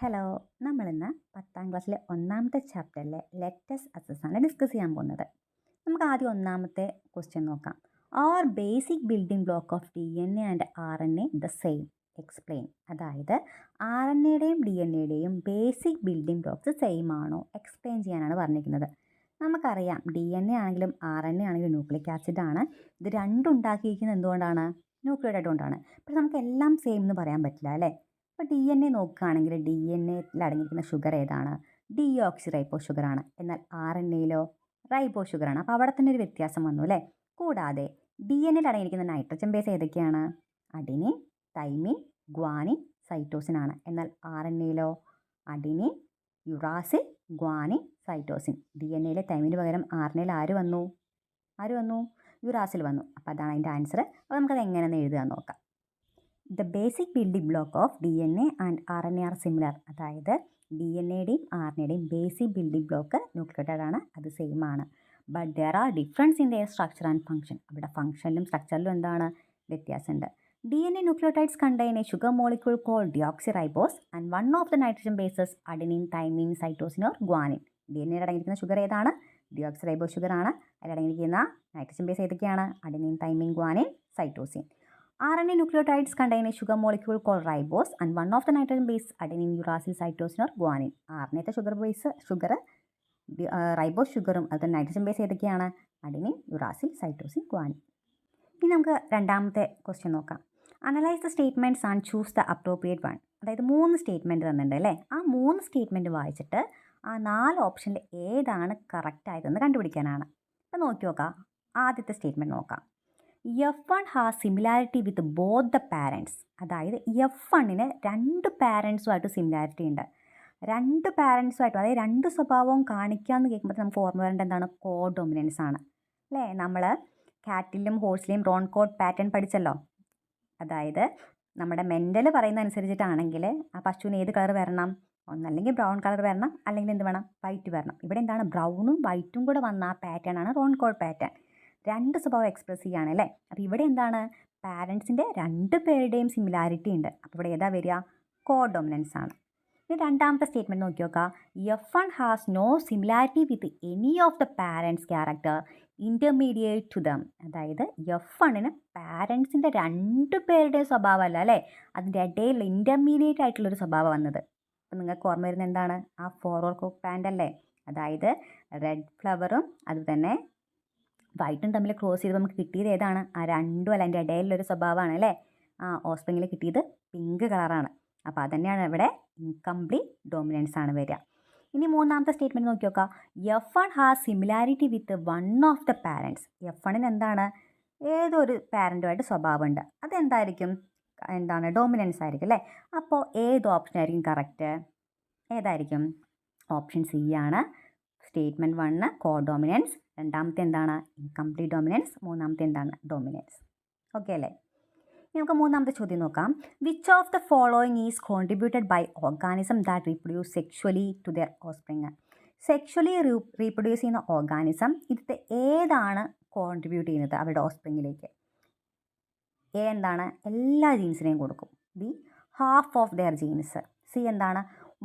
Hello, നമ്മളിന്ന് 10ാം ക്ലാസ്സിലെ ഒന്നാമത്തെ ചാപ്റ്ററിലെ ലെറ്റസ് അസസ്സാണ് ഡിസ്കസ് ചെയ്യാൻ പോകുന്നത്. നമുക്ക് ആദ്യം ഒന്നാമത്തെ ക്വസ്റ്റ്യൻ നോക്കാം. Are basic building block of DNA and RNA the same? Explain. അതായത് RNAയുടെയും DNAയുടെയും ബേസിക് ബിൽഡിംഗ് ബ്ലോക്ക്സ് സെയിം ആണോ എക്സ്പ്ലെയിൻ ചെയ്യാനാണ് പറഞ്ഞിരിക്കുന്നത്. നമുക്കറിയാം DNA ആണെങ്കിലും RNA ആണെങ്കിലും ന്യൂക്ലിക് ആസിഡാണ്. ഇത് രണ്ടും ഉണ്ടാക്കിയിരിക്കുന്നത് എന്തുകൊണ്ടാണ്? ന്യൂക്ലിയോടൈഡ് കൊണ്ടാണ്. പക്ഷെ നമുക്ക് എല്ലാം സെയിം എന്ന് പറയാൻ പറ്റില്ല അല്ലേ? ഇപ്പോൾ DNA നോക്കുകയാണെങ്കിൽ DNAയിൽ അടങ്ങിയിരിക്കുന്ന ഷുഗർ ഏതാണ്? ഡീഓക്സി റൈബോ ഷുഗറാണ്. എന്നാൽ RNAയിലോ റൈബോ ഷുഗറാണ്. അപ്പോൾ അവിടെ തന്നെ ഒരു വ്യത്യാസം വന്നു അല്ലേ? കൂടാതെ DNAയിൽ അടങ്ങിയിരിക്കുന്ന നൈട്രജൻ ബേസ് ഏതൊക്കെയാണ്? അഡിനിൻ, തൈമിൻ, ഗ്വാനിൻ, സൈറ്റോസിൻ ആണ്. എന്നാൽ RNAയിലോ അഡിനിൻ, യുറാസിൽ, ഗ്വാനിൻ, സൈറ്റോസിൻ. DNAയിലെ തൈമിന് പകരം RNAയിൽ ആര് വന്നു? യുറാസിൽ വന്നു. അപ്പോൾ അതാണ് അതിൻ്റെ ആൻസർ. അപ്പോൾ നമുക്കത് എങ്ങനെയെന്ന് എഴുതാൻ നോക്കാം. The basic building block of DNA and RNA are similar. അതായത് DNAയുടെയും RNAയുടെയും ബേസിക് ബിൽഡിംഗ് ബ്ലോക്ക് ന്യൂക്ലിയോടൈഡ് ആണ്, അത് സെയിം ആണ്. But there are difference in there structure and function. അവിടെ ഫംഗ്ഷനിലും സ്ട്രക്ചറിലും എന്താണ് വ്യത്യാസമുണ്ട്. DNA nucleotides contain a sugar molecule called deoxyribose and one of the nitrogen bases adenine, thymine, cytosine or guanine. DNA അടങ്ങിയിരിക്കുന്ന sugar ഏതാണ്? Deoxyribose sugar ആണ്. അതിലടങ്ങിയിരിക്കുന്ന nitrogen base ഏതൊക്കെയാണ്? Adenine, thymine, guanine, cytosine. RNA nucleotides contain a sugar molecule called ribose and one of the nitrogen base adenine, uracil, cytosine or guanine. RNAത്തെ sugar ribose ഷുഗറും അത് nitrogen base ഏതൊക്കെയാണ്? Adenine, uracil, cytosine, guanine. ഇനി നമുക്ക് രണ്ടാമത്തെ question നോക്കാം. Analyse the statements and choose the appropriate one. അതായത് 3 statement തന്നിട്ടുണ്ട് അല്ലേ? ആ 3 സ്റ്റേറ്റ്മെൻറ്റ് വായിച്ചിട്ട് ആ 4 ഓപ്ഷനിൽ ഏതാണ് കറക്റ്റ് ആയതെന്ന് കണ്ടുപിടിക്കാനാണ്. അപ്പോൾ നോക്കി നോക്കാം. ആദ്യത്തെ സ്റ്റേറ്റ്മെൻറ്റ് നോക്കാം. F1 has similarity with both the parents. അതായത് F1ന് 2 പാരൻസുമായിട്ട് സിമിലാരിറ്റി ഉണ്ട്. 2 പാരൻസുമായിട്ടും അതായത് 2 സ്വഭാവവും കാണിക്കാമെന്ന് കേൾക്കുമ്പോൾ നമുക്ക് ഓർമ്മ വരേണ്ട എന്താണ്? കോഡോമിനൻസ് ആണ് അല്ലേ? നമ്മൾ കാറ്റിലും ഹോഴ്സിലെയും റോൺ കോഡ് പാറ്റേൺ പഠിച്ചല്ലോ. അതായത് നമ്മുടെ മെൻ്റൽ പറയുന്ന അനുസരിച്ചിട്ടാണെങ്കിൽ ആ പശുവിന് ഏത് കളർ വരണം? ഒന്നല്ലെങ്കിൽ ബ്രൗൺ കളർ വരണം, അല്ലെങ്കിൽ എന്ത് വേണം? വൈറ്റ് വരണം. ഇവിടെ എന്താണ്? ബ്രൗണും വൈറ്റും കൂടെ വന്ന ആ പാറ്റേൺ ആണ് റോൺ കോഡ് പാറ്റേൺ. 2 സ്വഭാവം എക്സ്പ്രസ് ചെയ്യുകയാണ് അല്ലേ? അപ്പോൾ ഇവിടെ എന്താണ്? പാരൻസിൻ്റെ 2 പേരുടെയും സിമിലാരിറ്റി ഉണ്ട്. അപ്പോൾ ഇവിടെ ഏതാ വരിക? കോഡോമിനൻസ് ആണ്. ഇനി രണ്ടാമത്തെ സ്റ്റേറ്റ്മെൻറ്റ് നോക്കി നോക്കാം. F1 has no similarity with any of the parents character intermediate to them. അതായത് F1ന് പാരൻസിൻ്റെ 2 പേരുടെയും സ്വഭാവമല്ല അല്ലേ, അതിൻ്റെ ഇടയിൽ ഇൻ്റർമീഡിയറ്റ് ആയിട്ടുള്ളൊരു സ്വഭാവം വന്നത്. അപ്പം നിങ്ങൾക്ക് ഓർമ്മ വരുന്നത് എന്താണ്? ആ ഫോർവേഡ് കോക്ക് പാൻറ് അല്ലേ? അതായത് റെഡ് ഫ്ലവറും അതുതന്നെ വൈറ്റും തമ്മിൽ ക്രോസ് ചെയ്ത് നമുക്ക് കിട്ടിയത് ഏതാണ്? ആ രണ്ടും അല്ല, അതിൻ്റെ ഇടയിലൊരു സ്വഭാവമാണ് അല്ലേ? ആ ഓസ്പ്രിങ്ങിൽ കിട്ടിയത് പിങ്ക് കളറാണ്. അപ്പോൾ അതന്നെയാണ് ഇവിടെ ഇൻകംപ്ലീറ്റ് ഡോമിനൻസ് ആണ് വരിക. ഇനി മൂന്നാമത്തെ സ്റ്റേറ്റ്മെൻറ്റ് നോക്കി നോക്കാം. F1 has similarity with one of the parents. F1ന് എന്താണ്? ഏതൊരു പാരൻറ്റുമായിട്ട് സ്വഭാവമുണ്ട്. അതെന്തായിരിക്കും? എന്താണ്? ഡോമിനൻസ് ആയിരിക്കും അല്ലേ? അപ്പോൾ ഏത് ഓപ്ഷൻ ആയിരിക്കും കറക്റ്റ്? ഏതായിരിക്കും? ഓപ്ഷൻ സി ആണ്. സ്റ്റേറ്റ്മെൻറ്റ് 1 കോഡോമിനൻസ്, രണ്ടാമത്തെ എന്താണ്? ഇൻകംപ്ലീറ്റ് ഡോമിനൻസ്, മൂന്നാമത്തെ എന്താണ്? ഡോമിനൻസ്. ഓക്കെ അല്ലേ? നമുക്ക് മൂന്നാമത്തെ ചോദ്യം നോക്കാം. Which of the following is contributed by organism that reproduce sexually to their offspring? Sexually reproduce ചെയ്യുന്ന ഓർഗാനിസം ഇതിൻ്റെ ഏതാണ് കോൺട്രിബ്യൂട്ട് ചെയ്യുന്നത് അവരുടെ ഓസ്പ്രിങ്ങിലേക്ക്? എ എന്താണ്? എല്ലാ ജീൻസിനെയും കൊടുക്കും. B half of their genes. C എന്താണ്?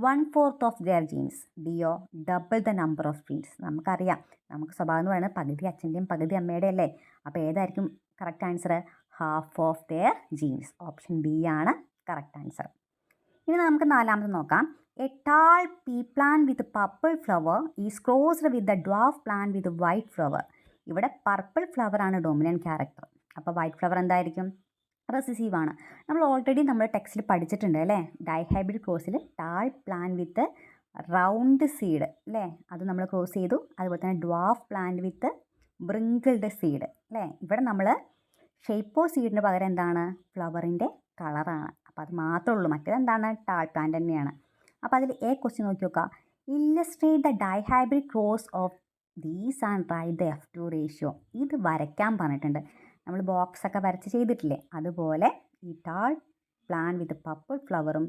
1/4 of their genes. D double the number of genes. നമുക്കറിയാം, നമുക്ക് സ്വഭാവം എന്ന് പറയുന്നത് പകുതി അച്ഛൻ്റെയും പകുതി അമ്മയുടെ അല്ലേ? അപ്പോൾ ഏതായിരിക്കും correct answer? Half of their genes. Option B ആണ് കറക്റ്റ് ആൻസർ. ഇനി നമുക്ക് നാലാമത് നോക്കാം. A tall pea plant with purple flower is crossed with the dwarf plant with white flower. ഇവിടെ പർപ്പിൾ ഫ്ലവർ ആണ് ഡോമിനൻറ്റ് ക്യാരക്ടർ. അപ്പോൾ വൈറ്റ് ഫ്ലവർ എന്തായിരിക്കും? Recessive ആണ്. നമ്മൾ ഓൾറെഡി നമ്മൾ ടെക്സ്റ്റിൽ പഠിച്ചിട്ടുണ്ട് അല്ലേ? ഡൈഹൈബ്രിഡ് ക്രോസിൽ tall plant with round seed അല്ലേ, അത് നമ്മൾ ക്രോസ് ചെയ്തു. അതുപോലെ തന്നെ ഡ്വാർഫ് പ്ലാന്റ് വിത്ത് ബ്രിങ്കിൾഡ് സീഡ് അല്ലേ. ഇവിടെ നമ്മൾ ഷേപ്പോ സീഡിന് പകരം എന്താണ്? ഫ്ലവറിൻ്റെ കളറാണ്. അപ്പോൾ അത് മാത്രമേ ഉള്ളൂ. മറ്റേതെന്താണ്? ടാൾ പ്ലാന്റ് തന്നെയാണ്. അപ്പോൾ അതിൽ എ ക്വസ്റ്റ്യൻ നോക്കി നോക്കാം. Illustrate the dihybrid cross of these and write the F2 ratio. ഇത് വരയ്ക്കാൻ പറഞ്ഞിട്ടുണ്ട്. നമ്മൾ ബോക്സൊക്കെ വരച്ച് ചെയ്തിട്ടില്ലേ, അതുപോലെ ഈ ടാൾ പ്ലാന്റ് വിത്ത് പർപ്പിൾ ഫ്ലവറും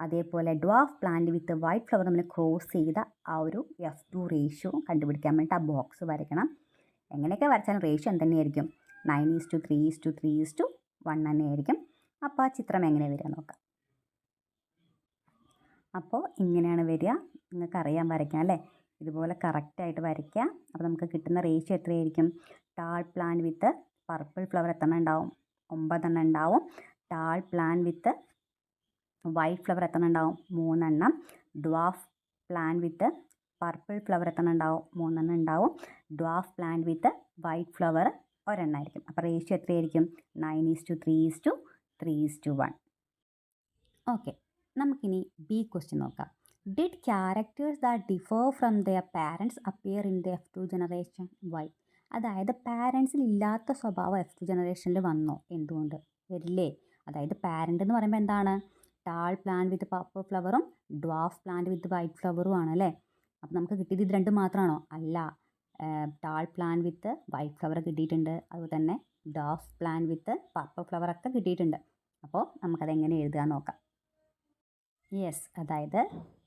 അതേപോലെ dwarf plant with white flower നമ്മൾ ക്രോസ് ചെയ്ത ആ ഒരു F2 റേഷ്യോ കണ്ടുപിടിക്കാൻ വേണ്ടിയിട്ട് ആ ബോക്സ് വരയ്ക്കണം. എങ്ങനെയൊക്കെ വരച്ചാലും റേഷ്യോ എന്തുതന്നെയായിരിക്കും? 9:3:3:1 തന്നെയായിരിക്കും. അപ്പോൾ ആ ചിത്രം എങ്ങനെ വരിക നോക്കാം. അപ്പോൾ ഇങ്ങനെയാണ് വരിക. നിങ്ങൾക്ക് അറിയാൻ വരയ്ക്കാം അല്ലേ? ഇതുപോലെ കറക്റ്റായിട്ട് വരയ്ക്കുക. അപ്പോൾ നമുക്ക് കിട്ടുന്ന റേഷ്യോ എത്രയായിരിക്കും? Tall plant with purple flower എത്രണ്ണം ഉണ്ടാവും? 9 എണ്ണം ഉണ്ടാവും. Tall plant with white flower എത്രണ്ണം ഉണ്ടാവും? 3 എണ്ണം. Dwarf plant with purple flower എത്രണ്ണം ഉണ്ടാവും? 3 എണ്ണം ഉണ്ടാവും. Dwarf plant with white flower ഒരെണ്ണമായിരിക്കും. അപ്പോൾ റേഷ്യോ എത്രയായിരിക്കും? 9:3:3:1. ഓക്കെ, നമുക്കിനി ബി ക്വസ്റ്റ്യൻ നോക്കാം. Did characters that differ from their parents appear in the F2 generation? Why? അതായത് പാരൻസിൽ ഇല്ലാത്ത സ്വഭാവം F2 ജനറേഷനിൽ വന്നോ? എന്തുകൊണ്ട്? വരില്ലേ? അതായത് പാരൻ്റ് എന്ന് പറയുമ്പോൾ എന്താണ്? ടാൾ പ്ലാന്റ് വിത്ത് പർപ്പിൾ ഫ്ലവറും ഡ്വാഫ് പ്ലാന്റ് വിത്ത് വൈറ്റ് ഫ്ലവറും ആണല്ലേ. അപ്പോൾ നമുക്ക് കിട്ടിയത് ഇത് രണ്ടും മാത്രമാണോ? അല്ല. Tall plant with white flower കിട്ടിയിട്ടുണ്ട്. അതുപോലെ തന്നെ ഡ്വാഫ് പ്ലാന്റ് വിത്ത് പർപ്പിൾ ഫ്ലവറൊക്കെ കിട്ടിയിട്ടുണ്ട്. അപ്പോൾ നമുക്കതെങ്ങനെ എഴുതാൻ നോക്കാം. യെസ്, അതായത്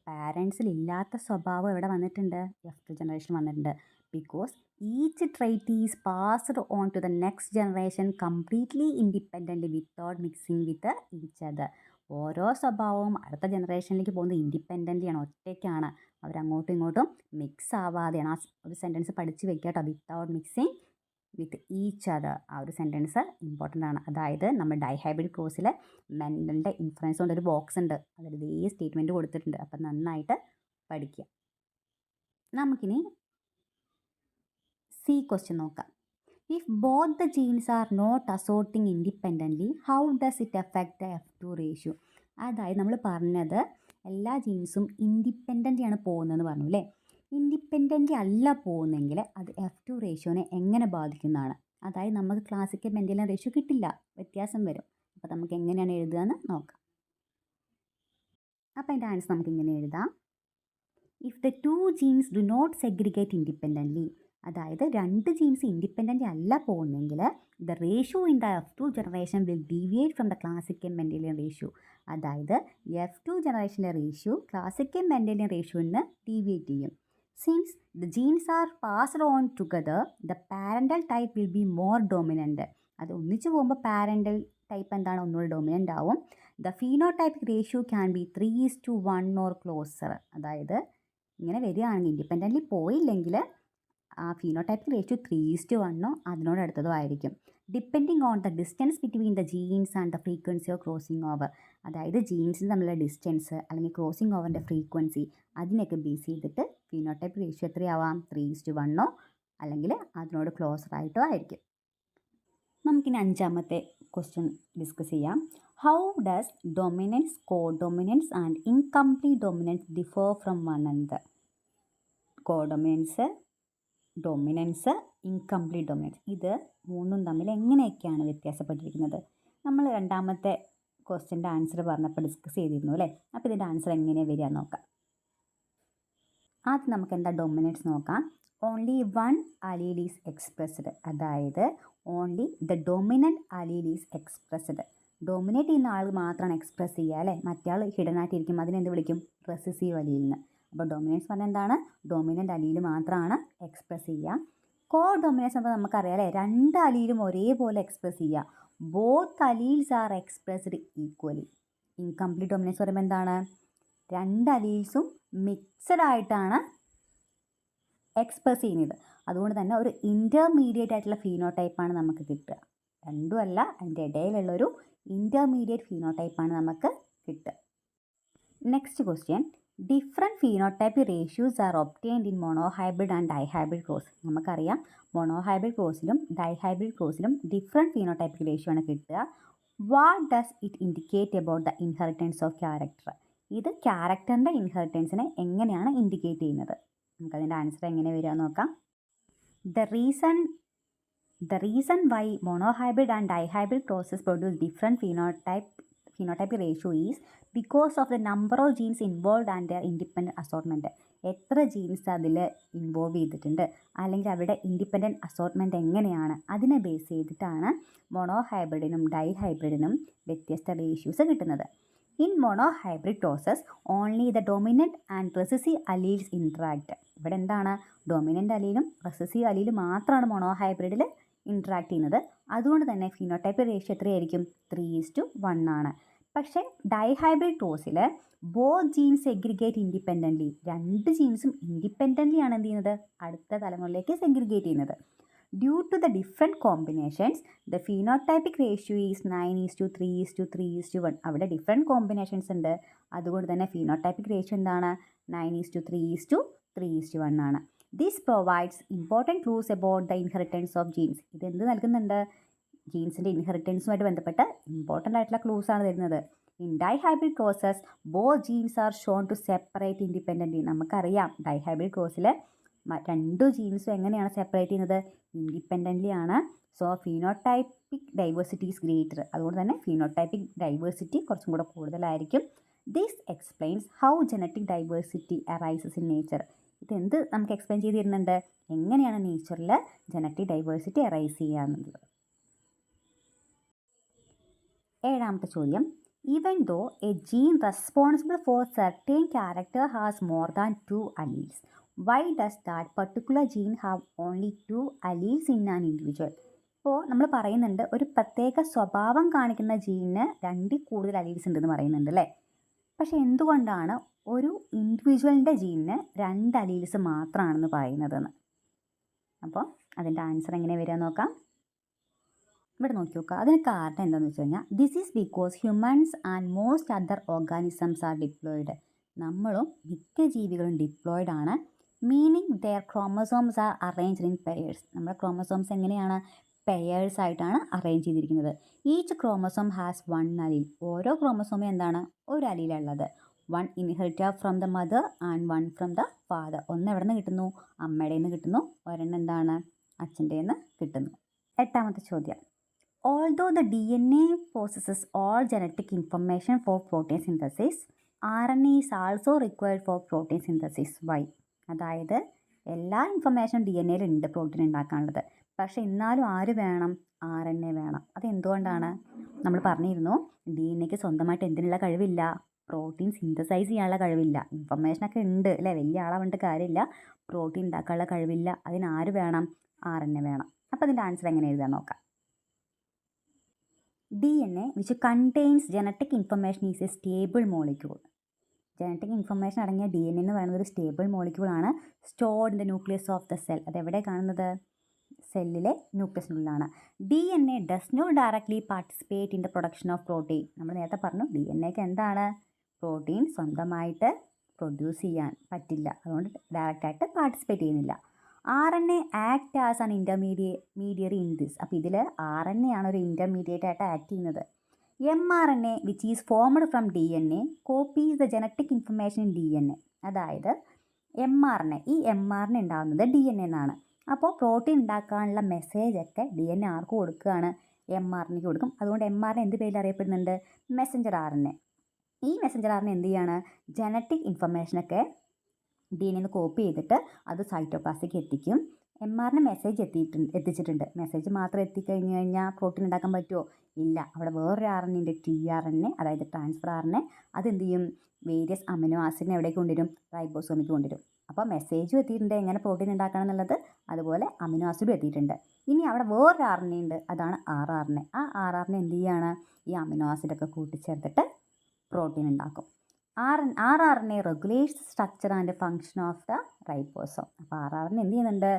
പാരൻസിൽ ഇല്ലാത്ത സ്വഭാവം എവിടെ വന്നിട്ടുണ്ട്? F2 ജനറേഷൻ വന്നിട്ടുണ്ട്. Because each trait is passed on to the next generation completely independent without mixing with each other. ഓരോ സ്വഭാവവും അടുത്ത ജനറേഷനിലേക്ക് പോകുന്നത് ഇൻഡിപെൻഡൻ്റാണ്, ഒറ്റയ്ക്കാണ്. അവരങ്ങോട്ടും ഇങ്ങോട്ടും മിക്സ് ആവാതെയാണ്. ആ ഒരു സെൻറ്റൻസ് പഠിച്ച് വെക്കുക കേട്ടോ. Without mixing with each other, ആ ഒരു സെൻറ്റൻസ് ഇമ്പോർട്ടൻ്റ് ആണ്. അതായത് നമ്മൾ ഡൈഹൈബ്രിഡ് ക്ലോസിൽ മെൻ്റലിൻ്റെ ഇൻഫ്ലുവൻസ് കൊണ്ട് ഒരു ബോക്സ് ഉണ്ട്, അതിൽ ഇതേ സ്റ്റേറ്റ്മെൻറ്റ് കൊടുത്തിട്ടുണ്ട്. അപ്പം നന്നായിട്ട് പഠിക്കുക. നമുക്കിനി സി ക്വസ്റ്റ്യൻ നോക്കാം. If both the genes are not assorting independently how does it effect the F2 ratio? അതായത് നമ്മൾ പറഞ്ഞത് എല്ലാ ജീൻസും ഇൻഡിപെൻഡൻ്റാണ് പോകുന്നതെന്ന് പറഞ്ഞു അല്ലേ. ഇൻഡിപെൻഡൻ്റ് അല്ല പോകുന്നെങ്കിൽ അത് F2 റേഷ്യോനെ എങ്ങനെ ബാധിക്കുന്നതാണ്? അതായത് നമുക്ക് ക്ലാസിക്കൽ മെൻഡലിയൻ റേഷ്യോ കിട്ടില്ല, വ്യത്യാസം വരും. അപ്പോൾ നമുക്ക് എങ്ങനെയാണ് എഴുതുകയെന്ന് നോക്കാം. അപ്പോൾ അതിൻ്റെ ആൻസർ നമുക്ക് ഇങ്ങനെ എഴുതാം. If the 2 genes do not segregate independently, അതായത് 2 ജീൻസ് ഇൻഡിപെൻഡൻ്റ് അല്ല പോകുന്നെങ്കിൽ the ratio in the F2 generation will deviate from the classical Mendelian ratio. അതായത് F2 ജനറേഷനിലെ റേഷ്യോ ക്ലാസിക്കൽ മെൻഡലിയൻ റേഷ്യോയിൽ നിന്ന് ഡീവിയേറ്റ് ചെയ്യും. Since the genes are passed on together the parental type will be more dominant. അത് ഒന്നിച്ച് പോകുമ്പോൾ parental type എന്താണ്? ഒന്നുകൂടി ഡോമിനൻ്റ് ആവും. The phenotypic ratio can be 3:1 or closer. അതായത് ഇങ്ങനെ വരികയാണെങ്കിൽ ഇൻഡിപെൻഡൻ്റ്ലി പോയില്ലെങ്കിൽ ആ ഫീനോടൈപ്പിക് റേഷ്യോ 3:1 അതിനോട് അടുത്തതോ ആയിരിക്കും. Depending on the distance between the genes and the frequency of crossing over. അതായത് ജീൻസിന് തമ്മിലുള്ള ഡിസ്റ്റൻസ് അല്ലെങ്കിൽ ക്രോസിംഗ് ഓവറിൻ്റെ ഫ്രീക്വൻസി അതിനൊക്കെ ബേസ് ചെയ്തിട്ട് ഫീനോടൈപ്പ് റേഷ്യോ എത്രയാവാം? 3:1 അല്ലെങ്കിൽ അതിനോട് ക്ലോസർ ആയിട്ടോ ആയിരിക്കും. നമുക്കിനി 5ാമത്തെ ക്വസ്റ്റ്യൻ ഡിസ്കസ് ചെയ്യാം. How does dominance, co dominance and incomplete dominance differ from one another? Co dominance, dominance, incomplete dominance, ഇത് മൂന്നും തമ്മിൽ എങ്ങനെയൊക്കെയാണ് വ്യത്യാസപ്പെട്ടിരിക്കുന്നത്? നമ്മൾ 2ാമത്തെ ക്വസ്റ്റ്യൻ്റെ ആൻസർ പറഞ്ഞപ്പോൾ ഡിസ്കസ് ചെയ്തിരുന്നു അല്ലേ. അപ്പോൾ ഇതിൻ്റെ ആൻസർ എങ്ങനെയാണ് വരിക നോക്കാം. ആദ്യം നമുക്ക് എന്താ ഡൊമിനൻസ് നോക്കാം. Only one allele is expressed, അതായത് only the dominant allele is expressed. Dominate ചെയ്യുന്ന ആൾ മാത്രമാണ് എക്സ്പ്രസ് ചെയ്യുക അല്ലേ. മറ്റേ ആൾ ഹിഡൻ ആയിട്ടിരിക്കും, അതിനെന്ത് വിളിക്കും? റെസസീവ് അലീലിന്. അപ്പോൾ ഡൊമിനൻസ് പറഞ്ഞാൽ എന്താണ്? ഡൊമിനൻ്റ് അലീൽ മാത്രമാണ് എക്സ്പ്രസ് ചെയ്യുക. കോ ഡൊമിനൻസ് അപ്പോൾ നമുക്കറിയാം അല്ലേ, 2 അലീലും ഒരേപോലെ എക്സ്പ്രസ് ചെയ്യുക. Both alleles R expressed equally. Incomplete dominance പറയുമ്പോൾ എന്താണ്? 2 അലീൽസും മിക്സഡ് ആയിട്ടാണ് എക്സ്പ്രസ് ചെയ്യുന്നത്. അതുകൊണ്ട് തന്നെ ഒരു ഇൻ്റർമീഡിയറ്റ് ആയിട്ടുള്ള ഫീനോടൈപ്പാണ് നമുക്ക് കിട്ടുക. രണ്ടും അല്ല, അതിൻ്റെ ഇടയിലുള്ളൊരു ഇൻ്റർമീഡിയറ്റ് ഫീനോടൈപ്പാണ് നമുക്ക് കിട്ടുക. Next question. Different phenotype ratios are obtained in monohybrid and dihybrid cross. നമുക്കറിയാം മോണോഹൈബ്രിഡ് ക്രോസിലും ഡൈഹൈബ്രിഡ് ക്രോസിലും ഡിഫറെൻറ്റ് ഫീനോടൈപ്പിക് റേഷ്യോ ആണ് കിട്ടുക. What does it indicate about the inheritance of character? ഇത് ക്യാരക്ടറിൻ്റെ ഇൻഹെറിറ്റൻസിനെ എങ്ങനെയാണ് ഇൻഡിക്കേറ്റ് ചെയ്യുന്നത്? നമുക്കതിൻ്റെ ആൻസർ എങ്ങനെ വരിക നോക്കാം. The reason why monohybrid and dihybrid crosses produce different phenotypic ratio is because of the number of genes involved and their independent assortment. എത്ര jeans അതിൽ ഇൻവോൾവ് ചെയ്തിട്ടുണ്ട് അല്ലെങ്കിൽ അവരുടെ ഇൻഡിപെൻഡൻറ്റ് അസോർട്ട്മെൻറ്റ് എങ്ങനെയാണ്, അതിനെ ബേസ് ചെയ്തിട്ടാണ് മോണോഹൈബ്രിഡിനും ഡൈഹൈബ്രിഡിനും വ്യത്യസ്ത റേഷ്യൂസ് കിട്ടുന്നത്. In monohybrid crosses only the dominant and recessive alleles interact. ഇവിടെ എന്താണ്? ഡൊമിനൻ്റ് അലീലും റെസസീവ് അലീലും മാത്രമാണ് മോണോഹൈബ്രിഡിൽ ഇൻട്രാക്ട് ചെയ്യുന്നത്. അതുകൊണ്ട് തന്നെ ഫിനോടൈപ്പ് റേഷ്യോ എത്രയായിരിക്കും? 3:1 ആണ്. പക്ഷേ ഡൈഹൈബ്രിഡ് ക്രോസിൽ ബോത്ത് ജീൻസ് സെഗ്രിഗേറ്റ് ഇൻഡിപെൻഡൻ്റ്ലി, രണ്ട് ജീൻസും ഇൻഡിപെൻഡൻ്റ്ലി ആണ് എന്ത് ചെയ്യുന്നത്, അടുത്ത തലമുറയിലേക്ക് സെഗ്രിഗേറ്റ് ചെയ്യുന്നത്. Due to the different combinations the phenotypic ratio is 9:3:3:1. അവിടെ ഡിഫറെൻറ്റ് കോമ്പിനേഷൻസ് ഉണ്ട്, അതുകൊണ്ട് തന്നെ ഫിനോടൈപ്പിക് റേഷ്യോ എന്താണ്, 9:3:3:1 ആണ്. This provides important clues about the inheritance of genes. ഇതെന്ത് നൽകുന്നുണ്ട്, ജീൻസിൻ്റെ ഇൻഹെറിറ്റൻസുമായിട്ട് ബന്ധപ്പെട്ട് ഇമ്പോർട്ടൻ്റ് ആയിട്ടുള്ള ക്ലൂസ് ആണ് തരുന്നത്. In dihybrid crosses both genes are shown to separate independently. നമുക്കറിയാം ഡൈഹൈബ്രിഡ് ക്രോസിൽ രണ്ട് ജീൻസും എങ്ങനെയാണ് സെപ്പറേറ്റ് ചെയ്യുന്നത്, ഇൻഡിപെൻഡൻ്റ്ലി ആണ്. So phenotypic diversity is greater, അതുകൊണ്ട് തന്നെ ഫിനോടൈപ്പിക് ഡൈവേഴ്സിറ്റി കുറച്ചും കൂടെ കൂടുതലായിരിക്കും. This explains how genetic diversity arises in nature. ഇതെന്ത് നമുക്ക് എക്സ്പ്ലെയിൻ ചെയ്ത് തരുന്നുണ്ട്, എങ്ങനെയാണ് നേച്ചറിൽ ജനറ്റിക് ഡൈവേഴ്സിറ്റി അറൈസ് ചെയ്യാന്നുള്ളത്. ഏഴാമത്തെ ചോദ്യം, even though a gene responsible for certain character has more than 2 alleles, why does that particular gene have only 2 alleles in an individual? ഇപ്പോൾ നമ്മൾ പറയുന്നുണ്ട് ഒരു പ്രത്യേക സ്വഭാവം കാണിക്കുന്ന ജീനിന് 2 കൂടുതൽ അലീൽസ് ഉണ്ടെന്ന് പറയുന്നുണ്ട് അല്ലേ. പക്ഷെ എന്തുകൊണ്ടാണ് ഒരു ഇൻഡിവിജ്വലിൻ്റെ ജീനിന് 2 അലീൽസ് മാത്രമാണെന്ന് പറയുന്നതെന്ന്. അപ്പോൾ അതിൻ്റെ ആൻസർ എങ്ങനെ വരിക നോക്കാം. ഇവിടെ നോക്കി നോക്കുക. അതിന് കാരണം എന്താണെന്ന് വെച്ച് കഴിഞ്ഞാൽ this is because humans and most other organisms are diploid. നമ്മളും മിക്ക ജീവികളും ഡിപ്ലോയിഡ് ആണ്. Meaning their chromosomes are arranged in pairs. നമ്മുടെ ക്രോമസോംസ് എങ്ങനെയാണ്, പെയേഴ്സ് ആയിട്ടാണ് അറേഞ്ച് ചെയ്തിരിക്കുന്നത്. Each chromosome has 1 allele. ഓരോ ക്രോമസോമും എന്താണ്, ഒരു അലീലുള്ളത്. 1 inherited from the mother and 1 from the father. ഒന്ന് എവിടെ നിന്ന് കിട്ടുന്നു, അമ്മയുടെ നിന്ന് കിട്ടുന്നു. ഒരെണ്ണം എന്താണ്, അച്ഛൻ്റെ നിന്ന് കിട്ടുന്നു. എട്ടാമത്തെ ചോദ്യം, although the DNA possesses all genetic information for protein synthesis, RNA is also required for protein synthesis. Why? അതായത് എല്ലാ ഇൻഫർമേഷനും DNA ഉണ്ട് പ്രോട്ടീൻ ഉണ്ടാക്കാനുള്ളത്, പക്ഷേ എന്നാലും ആര് വേണം, RNA വേണം. അതെന്തുകൊണ്ടാണ്, നമ്മൾ പറഞ്ഞിരുന്നു DNAക്ക് സ്വന്തമായിട്ട് എന്തിനുള്ള കഴിവില്ല, പ്രോട്ടീൻ സിന്തസൈസ് ചെയ്യാനുള്ള കഴിവില്ല. ഇൻഫർമേഷനൊക്കെ ഉണ്ട് അല്ലേ, വലിയ ആളാവേണ്ട കാര്യമില്ല, പ്രോട്ടീൻ ഉണ്ടാക്കാനുള്ള കഴിവില്ല. അതിനാര് വേണം, RNA വേണം. അപ്പോൾ അതിൻ്റെ ആൻസർ എങ്ങനെ എഴുതാൻ നോക്കാം. DNA which contains genetic information is a stable molecule. Genetic information അടങ്ങിയ DNA എന്ന് പറയുന്നത് ഒരു സ്റ്റേബിൾ മോളിക്യൂളാണ്. Stored in the nucleus of the cell. അതെവിടെ കാണുന്നത്, സെല്ലിലെ ന്യൂക്ലിയസിനുള്ളിലാണ്. DNA does not directly participate in the production of protein. നമ്മൾ നേരത്തെ പറഞ്ഞു DNAക്ക് എന്താണ്, പ്രോട്ടീൻ സ്വന്തമായിട്ട് പ്രൊഡ്യൂസ് ചെയ്യാൻ പറ്റില്ല, അതുകൊണ്ട് ഡയറക്റ്റായിട്ട് പാർട്ടിസിപ്പേറ്റ് ചെയ്യുന്നില്ല. RNA act as an intermediary in this. അപ്പോൾ ഇതിൽ RNA ആണ് ഒരു ഇൻ്റർമീഡിയറ്റ് ആയിട്ട് ആക്ട് ചെയ്യുന്നത്. mRNA which is formed from DNA copies the genetic information in DNA. അതായത് mRNA, ഈ mRNA ഉണ്ടാകുന്നത് DNA എന്നാണ്. അപ്പോൾ പ്രോട്ടീൻ ഉണ്ടാക്കാനുള്ള മെസ്സേജൊക്കെ DNA ആർക്ക് കൊടുക്കുകയാണ്, mRNAക്ക് കൊടുക്കും. അതുകൊണ്ട് mRNA എന്ത് പേരിൽ അറിയപ്പെടുന്നുണ്ട്, മെസ്സഞ്ചർ RNA. ഈ മെസ്സഞ്ചർ RNA എന്ത് ചെയ്യാണ്, ജനറ്റിക് ഇൻഫർമേഷനൊക്കെ DNA കോപ്പി ചെയ്തിട്ട് അത് സൈറ്റോപ്ലാസ്റ്റിക്ക് എത്തിക്കും. mRNA മെസ്സേജ് എത്തിച്ചിട്ടുണ്ട്. മെസ്സേജ് മാത്രം എത്തിക്കഴിഞ്ഞ് കഴിഞ്ഞാൽ പ്രോട്ടീൻ ഉണ്ടാക്കാൻ പറ്റുമോ, ഇല്ല. അവിടെ വേറൊരു RNA ഉണ്ട്, tRNA, അതായത് ട്രാൻസ്ഫർ RNA. അതെന്ത് ചെയ്യും, വേരിയസ് അമിനോ ആസിഡിനെ എവിടേക്ക് കൊണ്ടുവരും, റൈബോസോമിക്ക് കൊണ്ടുവരും. അപ്പോൾ മെസ്സേജും എത്തിയിട്ടുണ്ട് എങ്ങനെ പ്രോട്ടീൻ ഉണ്ടാക്കണം എന്നുള്ളത്, അതുപോലെ അമിനോ ആസിഡും എത്തിയിട്ടുണ്ട്. ഇനി അവിടെ വേറൊരു RNA ഉണ്ട്, അതാണ് rRNA. ആ rRNA എന്ത് ചെയ്യാണ്, ഈ അമിനോ ആസിഡൊക്കെ കൂട്ടിച്ചേർത്തിട്ട് പ്രോട്ടീൻ ഉണ്ടാക്കും. rRNA regulates structure and function of the ribosome. അപ്പോൾ rRNA എന്ത് ചെയ്യുന്നുണ്ട്,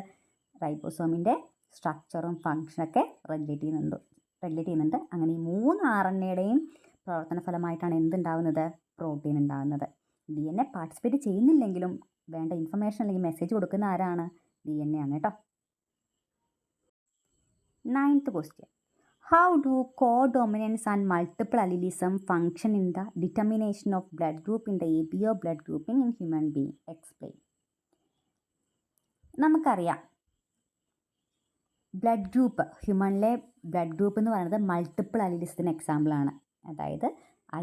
റൈബോസോമിൻ്റെ സ്ട്രക്ചറും ഫങ്ഷനൊക്കെ റെഗുലേറ്റ് ചെയ്യുന്നുണ്ട്. അങ്ങനെ ഈ 3 RNAയുടെയും പ്രവർത്തന ഫലമായിട്ടാണ് എന്തുണ്ടാവുന്നത്, പ്രോട്ടീൻ ഉണ്ടാകുന്നത്. DNA പാർട്ടിസിപ്പേറ്റ് ചെയ്യുന്നില്ലെങ്കിലും വേണ്ട ഇൻഫർമേഷൻ അല്ലെങ്കിൽ മെസ്സേജ് കൊടുക്കുന്ന ആരാണ്, DNA ആണ് കേട്ടോ. 9th question, how do codominance and multiple allelism function in the determination of blood group in the ABO blood grouping in human being? Explain. നമുക്കറിയാം ബ്ലഡ് ഗ്രൂപ്പ്, ഹ്യൂമണിലെ ബ്ലഡ് ഗ്രൂപ്പ് എന്ന് പറയുന്നത് multiple അലീൽസിന് എക്സാമ്പിളാണ്. അതായത്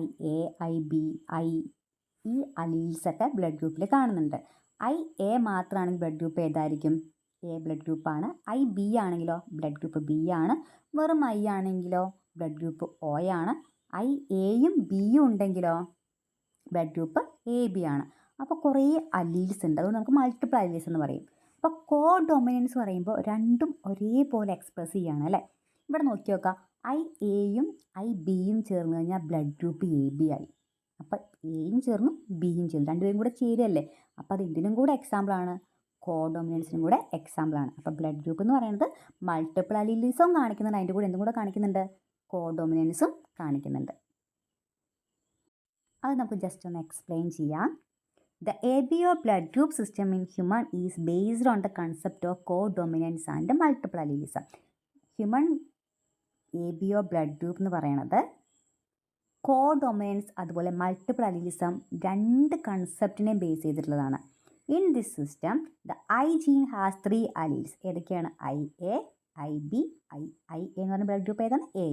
IA, IB, I, ഈ അലീൽസൊക്കെ blood ഗ്രൂപ്പിൽ കാണുന്നുണ്ട്. IA മാത്രമാണെങ്കിൽ blood group ഏതായിരിക്കും, A ബ്ലഡ് ഗ്രൂപ്പാണ്. IB ആണെങ്കിലോ ബ്ലഡ് ഗ്രൂപ്പ് B ആണ്. വെറും I ആണെങ്കിലോ ബ്ലഡ് ഗ്രൂപ്പ് O ആണ്. IAയും Bയും ഉണ്ടെങ്കിലോ ബ്ലഡ് ഗ്രൂപ്പ് AB ആണ്. അപ്പോൾ കുറേ അലീൽസ് ഉണ്ട്, അതുകൊണ്ട് നമുക്ക് മൾട്ടിപ്പിൾ അലീൽസ് എന്ന് പറയും. അപ്പോൾ കോഡോമിനൻസ് പറയുമ്പോൾ രണ്ടും ഒരേപോലെ എക്സ്പ്രസ് ചെയ്യുകയാണ് അല്ലേ. ഇവിടെ നോക്കി നോക്കാം, ഐ എയും ഐ ബിയും ചേർന്ന് കഴിഞ്ഞാൽ ബ്ലഡ് ഗ്രൂപ്പ് എ ബി ആയി. അപ്പോൾ എയും ചേർന്നു ബിയും ചേർന്നു, രണ്ടുപേരും കൂടെ ചേരുകയല്ലേ. അപ്പോൾ അത് ഇതിനും കൂടെ എക്സാമ്പിളാണ്, കോഡോമിനൻസിനും കൂടെ എക്സാമ്പിളാണ്. അപ്പോൾ ബ്ലഡ് ഗ്രൂപ്പ് എന്ന് പറയുന്നത് മൾട്ടിപ്പിൾ അലീലിസും കാണിക്കുന്നുണ്ട്, അതിൻ്റെ കൂടെ എന്തും കൂടെ കാണിക്കുന്നുണ്ട്, കോഡോമിനൻസും കാണിക്കുന്നുണ്ട്. അത് നമുക്ക് ജസ്റ്റ് ഒന്ന് എക്സ്പ്ലെയിൻ ചെയ്യാം. The ABO blood group system in human is based on the concept of codominance and multiple allelism. Human ABO blood group എന്ന് പറയുന്നത് കോഡോമിനൻസ് അതുപോലെ മൾട്ടിപ്പിൾ അലീലിസം രണ്ട് കൺസെപ്റ്റിനെ ബേസ് ചെയ്തിട്ടുള്ളതാണ്. In this system the I gene has 3 alleles. ഏതൊക്കെയാണ്? I A, I B, I എന്ന് പറഞ്ഞ blood group ഏതാണ്? എ.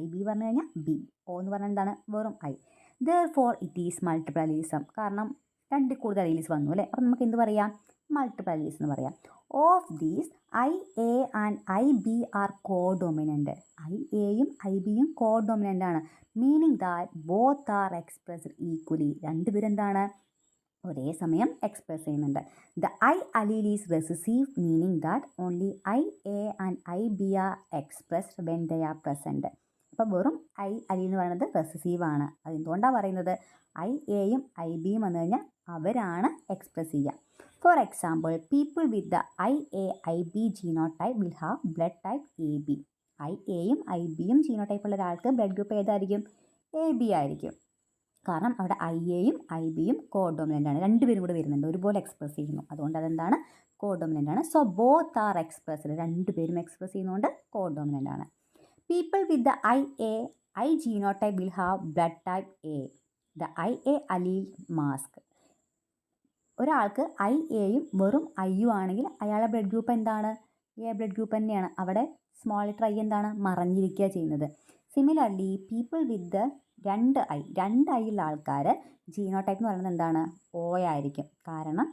ഐ ബി പറഞ്ഞു കഴിഞ്ഞാൽ ബി, ഒ എന്ന് പറഞ്ഞാൽ എന്താണ്? വെറും I. Therefore it is multiple allelism. കാരണം രണ്ടിൽ കൂടുതൽ അലീൽസ് വന്നു അല്ലേ, അപ്പം നമുക്ക് എന്ത് പറയാം? മൾട്ടിപ്പിൾ അലീൽസ് എന്ന് പറയാം. Of these I A and I B are codominant. I എയും ഐ ബിയും കോഡോമിനൻ്റ് ആണ്. Meaning that both are expressed equally. രണ്ടുപേരും എന്താണ്? ഒരേ സമയം എക്സ്പ്രസ് ചെയ്യുന്നുണ്ട്. The I allele is recessive, meaning that only I A and I B are expressed when they are present. അപ്പോൾ വെറും ഐ അലീൽ എന്ന് പറയുന്നത് റെസസീവാണ്. അതെന്തുകൊണ്ടാണ് പറയുന്നത്? ഐ എയും ഐ ബിയും വന്നു കഴിഞ്ഞാൽ അവരാണ് എക്സ്പ്രസ് ചെയ്യുക. For example, people with the I A I B genotype will have blood type A B. I എയും ഐ ബിയും ജീനോടൈപ്പ് ഉള്ള ഒരാൾക്ക് ബ്ലഡ് ഗ്രൂപ്പ് ഏതായിരിക്കും? എ ബി ആയിരിക്കും. കാരണം അവിടെ ഐ എയും ഐ ബിയും കോഡോമിനൻ്റ് ആണ്, രണ്ടുപേരും കൂടെ വരുന്നുണ്ട്, ഒരുപോലെ എക്സ്പ്രസ് ചെയ്യുന്നു, അതുകൊണ്ട് അതെന്താണ്? കോഡോമിനൻ്റ് ആണ്. സോ ബോത്ത് ആർ എക്സ്പ്രസ്ഡ്, രണ്ടുപേരും എക്സ്പ്രസ് ചെയ്യുന്നതുകൊണ്ട് കോഡോമിനൻ്റ് ആണ്. People with the I A I genotype will have blood type A. The I A അലീൽ mask. ഒരാൾക്ക് ഐ എയും വെറും ഐയും ആണെങ്കിൽ അയാളുടെ ബ്ലഡ് ഗ്രൂപ്പ് എന്താണ്? എ ബ്ലഡ് ഗ്രൂപ്പ് തന്നെയാണ്. അവിടെ സ്മോൾ ലെറ്റർ ഐ എന്താണ്? മറഞ്ഞിരിക്കുക ചെയ്യുന്നത്. സിമിലർലി പീപ്പിൾ വിത്ത് രണ്ട് ഐ ഉള്ള ആൾക്കാർ ജീനോടൈപ്പ് എന്ന് പറയുന്നത് എന്താണ്? ഓ ആയിരിക്കും. കാരണം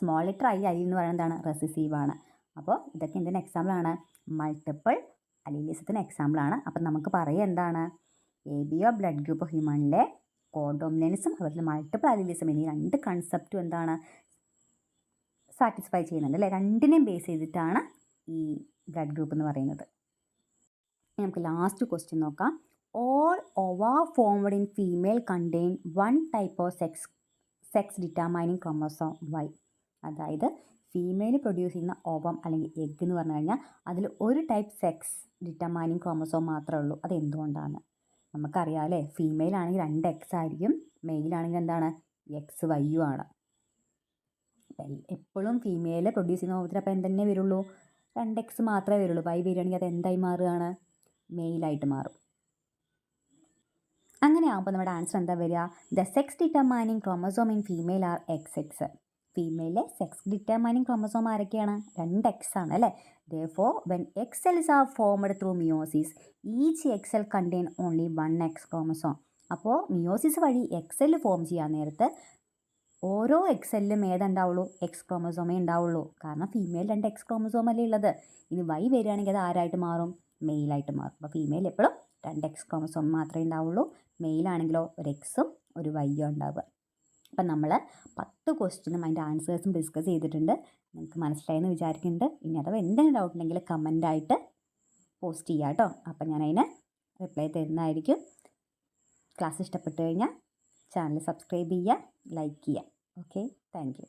സ്മോൾ ലെറ്റർ ഐ എന്ന് പറയുന്നത് എന്താണ്? റെസസീവാണ്. അപ്പോൾ ഇതൊക്കെ എന്തിന് എക്സാമ്പിളാണ്? മൾട്ടിപ്പിൾ അലീലിസത്തിന് എക്സാമ്പിളാണ്. അപ്പം നമുക്ക് പറയുക എന്താണ്? A B O blood group ഹ്യൂമണിലെ കോഡോമിനൻസും അതുപോലെ മൾട്ടിപ്പിൾ അലീലിസം എന്നീ രണ്ട് കൺസെപ്റ്റും എന്താണ്? സാറ്റിസ്ഫൈ ചെയ്യുന്നുണ്ട് അല്ലേ? രണ്ടിനെയും ബേസ് ചെയ്തിട്ടാണ് ഈ ബ്ലഡ് ഗ്രൂപ്പ് എന്ന് പറയുന്നത്. നമുക്ക് ലാസ്റ്റ് ക്വസ്റ്റ്യൻ നോക്കാം. All ova formed in female contain one type of sex determining chromosome Y. അതായത് ഫീമെയിൽ പ്രൊഡ്യൂസ് ചെയ്യുന്ന ഓവം അല്ലെങ്കിൽ എഗ് എന്ന് പറഞ്ഞു കഴിഞ്ഞാൽ അതിൽ ഒരു ടൈപ്പ് സെക്സ് ഡിറ്റർമൈനിങ് ക്രോമോസോം മാത്രമേ ഉള്ളൂ. അത് എന്തുകൊണ്ടാണ്? നമുക്കറിയാം അല്ലേ, ഫീമെയിൽ ആണെങ്കിൽ 2 എക്സ് ആയിരിക്കും, മെയിലാണെങ്കിൽ എന്താണ്? എക്സ് വൈയും ആണ്. എപ്പോഴും ഫീമെയിൽ പ്രൊഡ്യൂസ് ചെയ്യുന്ന ഓവത്തിൽ അപ്പോൾ എന്തെന്നെ വരുള്ളൂ? 2 എക്സ് മാത്രമേ വരുള്ളൂ. വൈ വരികയാണെങ്കിൽ അത് എന്തായി മാറുകയാണ്? മെയിലായിട്ട് മാറും. അങ്ങനെ ആകുമ്പോൾ നമ്മുടെ ആൻസർ എന്താ വരിക? The sex determining chromosome in female are X X. ഫീമെയിലെ സെക്സ് ഡിറ്റർമൈനിങ് ക്രോമോസോം ആരൊക്കെയാണ്? 2 എക്സ് ആണ് അല്ലേ. Therefore, when egg cells are formed through meiosis, each egg cell contain only 1 X chromosome. അപ്പോൾ മിയോസിസ് വഴി എക്സ് സെല്ല് ഫോം ചെയ്യാൻ നേരത്ത് ഓരോ X സെല്ലും ഏതുണ്ടാവുള്ളൂ? എക്സ് ക്രോമോസോമേ ഉണ്ടാവുള്ളൂ. കാരണം ഫീമെയിൽ 2 എക്സ് ക്രോമോസോം അല്ലേ ഉള്ളത്. ഇനി വൈ വരികയാണെങ്കിൽ അത് ആരായിട്ട് മാറും? മെയിലായിട്ട് മാറും. അപ്പോൾ ഫീമെയിൽ എപ്പോഴും 2 എക്സ് ക്രോമോസോം മാത്രമേ ഉണ്ടാവുള്ളൂ. മെയിലാണെങ്കിലോ ഒരു എക്സും ഒരു വൈയും ഉണ്ടാവുക. അപ്പം നമ്മൾ 10 ക്വസ്റ്റ്യനും അതിൻ്റെ ആൻസേഴ്സും ഡിസ്കസ് ചെയ്തിട്ടുണ്ട്. നിങ്ങൾക്ക് മനസ്സിലായെന്ന് വിചാരിക്കുന്നുണ്ട്. ഇനി അഥവാ എന്തെങ്കിലും ഡൗട്ട് ഉണ്ടെങ്കിൽ കമൻ്റായിട്ട് പോസ്റ്റ് ചെയ്യുക കേട്ടോ. അപ്പം ഞാൻ അതിന് റിപ്ലൈ തരുന്നതായിരിക്കും. ക്ലാസ് ഇഷ്ടപ്പെട്ടു കഴിഞ്ഞാൽ ചാനൽ സബ്സ്ക്രൈബ് ചെയ്യുക, ലൈക്ക് ചെയ്യുക. Okay, thank you.